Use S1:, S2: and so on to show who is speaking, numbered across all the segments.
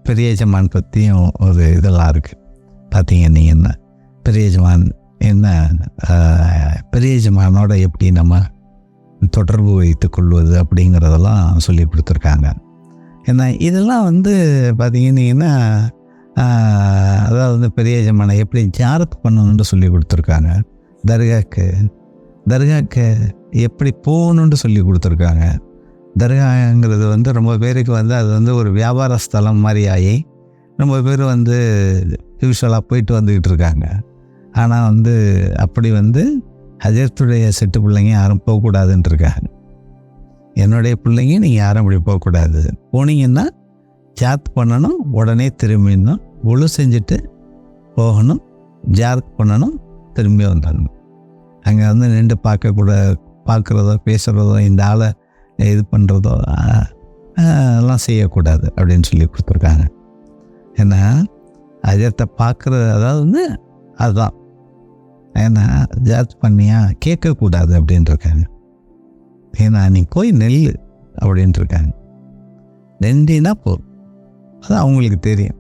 S1: பெரிய எஜமான் பற்றியும் ஒரு இதெல்லாம் இருக்குது. பார்த்தீங்க நீங்கள் என்ன பெரிய எஜமான் என்ன, பெரிய எஜமானோட எப்படி நம்ம தொடர்பு வைத்து கொள்வது அப்படிங்கிறதெல்லாம் சொல்லி கொடுத்துருக்காங்க. ஏன்னா இதெல்லாம் பார்த்தீங்கன்னா அதாவது பெரிய எஜமானை எப்படி ஜாரத் பண்ணணுன்னு சொல்லி கொடுத்துருக்காங்க. தர்காக்கு எப்படி போகணுன்னு சொல்லி கொடுத்துருக்காங்க. தர்காங்கிறது ரொம்ப பேருக்கு அது ஒரு வியாபார ஸ்தலம் மாதிரி ஆகி ரொம்ப பேர் யூஸ்வலாக போயிட்டு வந்துக்கிட்டு இருக்காங்க. ஆனால் அப்படி ஹஜரத்துடைய செட்டு பிள்ளைங்க யாரும் போகக்கூடாதுன்னு இருக்காங்க. என்னுடைய பிள்ளைங்க நீங்கள் யாரும் அப்படி போகக்கூடாது. போனீங்கன்னா ஜாத் பண்ணணும், உடனே திரும்பிடணும், ஒழு செஞ்சுட்டு போகணும், ஜாத் பண்ணணும், திரும்பி வந்துடணும். அங்கே நின்று பார்க்குறதோ பேசுகிறதோ இந்த ஆளை இது பண்ணுறதோ அதெல்லாம் செய்யக்கூடாது அப்படின்னு சொல்லி கொடுத்துருக்காங்க. ஏன்னா ஹஜரத்தை பார்க்குறது அதாவது அதுதான். ஏன்னா ஜாத் பண்ணியா கேட்கக்கூடாது அப்படின்ட்டுருக்காங்க. ஏன்னா நீ போய் நெல் அப்படின்ட்டுருக்காங்க. நெண்டினா போதும், அது அவங்களுக்கு தெரியும்.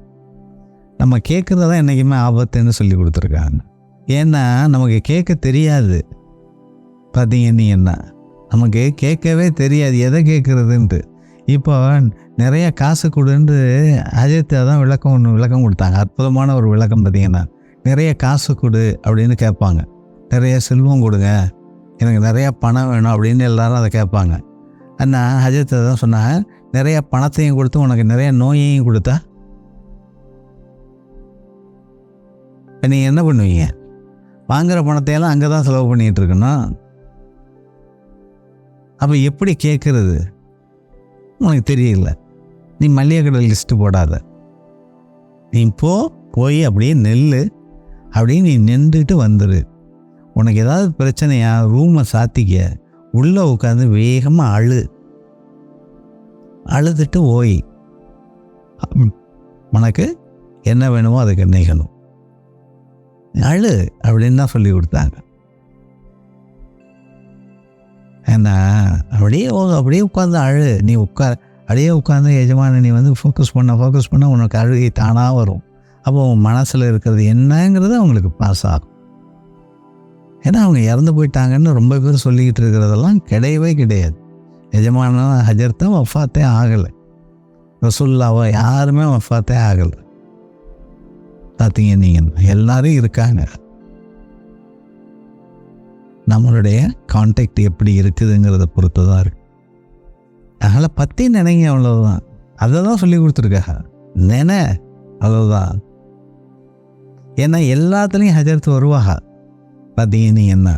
S1: நம்ம கேட்குறது தான் என்றைக்குமே ஆபத்துன்னு சொல்லி கொடுத்துருக்காங்க. ஏன்னா நமக்கு கேட்க தெரியாது. பார்த்தீங்கன்னா நமக்கு கேட்கவே தெரியாது எதை கேட்குறதுன்ட்டு. இப்போ நிறைய காசு கொடுன்னு அஜித்தை தான் விளக்கம் கொடுத்தாங்க. அற்புதமான ஒரு விளக்கம். பார்த்தீங்கன்னா நிறைய காசு கொடு அப்படின்னு கேட்பாங்க. நிறைய செல்வம் கொடுங்க, எனக்கு நிறையா பணம் வேணும் அப்படின்னு எல்லாரும் அதை கேட்பாங்க. ஆனால் அஜித்தை தான் சொன்னாங்க, நிறைய பணத்தையும் கொடுத்து உனக்கு நிறைய நோயையும் கொடுத்தா நீங்கள் என்ன பண்ணுவீங்க? வாங்குகிற பணத்தையெல்லாம் அங்கே தான் செலவு பண்ணிகிட்டு இருக்கணும். அப்போ எப்படி கேட்குறது உனக்கு தெரியல. நீ மல்லிகை கடை லிஸ்ட்டு போடாத. நீ போய் அப்படியே நெல் அப்படியே நீ நின்றுட்டு வந்துடு. உனக்கு ஏதாவது பிரச்சனையா ரூமை சாத்திக்க, உள்ளே உட்காந்து வேகமாக அழுதுட்டு ஓய். உனக்கு என்ன வேணுமோ அதுக்கு நினைக்கணும், அழு அப்படின்னு தான் சொல்லி கொடுத்தாங்க. ஏன்னா அப்படியே உட்காந்து அழு. நீ அப்படியே உட்காந்து எஜமான நீ ஃபோக்கஸ் பண்ண உனக்கு அழுகை தானாக வரும். அப்போ உன் மனசில் இருக்கிறது என்னங்கிறது அவங்களுக்கு பாஸ் ஆகும். ஏன்னா அவங்க இறந்து போயிட்டாங்கன்னு ரொம்ப பேர் சொல்லிக்கிட்டு இருக்கிறதெல்லாம் கிடையவே கிடையாது. எஜமான ஹஜரத்தும் வஃபாத்தே ஆகலை, ரசூலுல்லாஹ் யாருமே வஃபாத்தே ஆகலை. பார்த்தீங்க நீங்கள் எல்லாரும் இருக்காங்க. நம்மளுடைய கான்டாக்ட் எப்படி இருக்குதுங்கிறத பொறுத்து தான் இருக்கு. அதனால் பற்றி நினைங்க, அவ்வளோதான். அதை தான் சொல்லி கொடுத்துருக்காங்க. அவ்வளோதான். ஏன்னா எல்லாத்துலேயும் ஹஜரத்து வருவாங்க. பார்த்தீங்க நீங்கள் என்ன,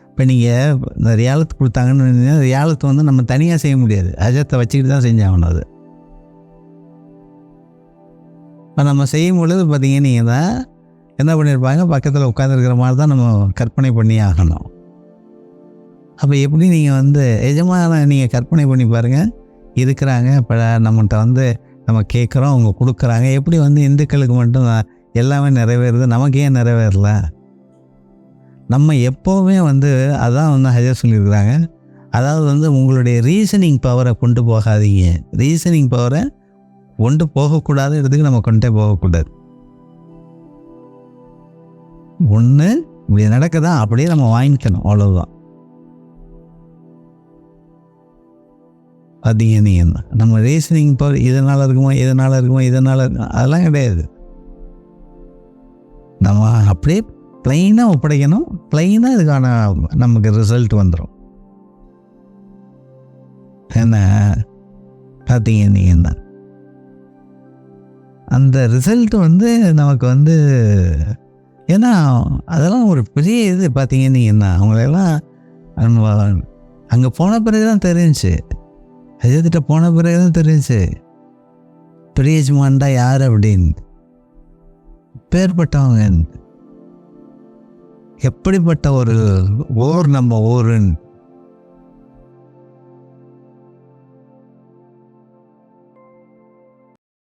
S1: இப்போ நீங்கள் இந்த ரியாலத்து கொடுத்தாங்கன்னு ரியாலத்து நம்ம தனியாக செய்ய முடியாது, ஹஜரத்தை வச்சுக்கிட்டு தான் செஞ்சாகணும். அது இப்போ நம்ம செய்யும் பொழுது பார்த்தீங்க நீங்கள் தான் என்ன பண்ணியிருப்பாங்க, பக்கத்தில் உட்காந்துருக்கிற மாதிரி தான் நம்ம கற்பனை பண்ணி ஆகணும். அப்போ எப்படி நீங்கள் எஜமான நீங்கள் கற்பனை பண்ணி பாருங்கள், இருக்கிறாங்க. இப்போ நம்மகிட்ட நம்ம கேட்குறோம், அவங்க கொடுக்குறாங்க. எப்படி இந்துக்களுக்கு மட்டும் எல்லாமே நிறைவேறுது, நமக்கு ஏன் நிறைவேறல? நம்ம எப்போவுமே அதான் ஹஜரத் சொல்லியிருக்கிறாங்க. அதாவது உங்களுடைய ரீசனிங் பவரை கொண்டு போகாதீங்க. ரீசனிங் பவரை கொண்டு போகக்கூடாத இடத்துக்கு நம்ம கொண்டே போகக்கூடாது. ஒன்று இப்படி நடக்குதான் அப்படியே நம்ம வாங்கிக்கணும், அவ்வளோதான். பார்த்தீங்க நீங்கள் நம்ம ரீசனிங் பவர் இதனால் இருக்குமோ அதெல்லாம் கிடையாது. நம்ம அப்படியே ப்ளைனாக ஒப்படைக்கணும். ப்ளைனாக இதுக்கான நமக்கு ரிசல்ட் வந்துடும். என்ன பார்த்தீங்க நீங்கள் தான் அந்த ரிசல்ட் நமக்கு ஏன்னா அதெல்லாம் ஒரு பெரிய இது. பார்த்தீங்க நீங்கள் அவங்களெல்லாம் அங்கே போன பிறகு தான் தெரிஞ்சிச்சு, ஹஜரத்திட்ட போன பிறகு தான் தெரிஞ்சிச்சு பெரிய எஜமான்டா யார் அப்படின்னு, பேர்பட்டவங்க, எப்படிப்பட்ட ஒரு ஊர் நம்ம ஊருன்னு.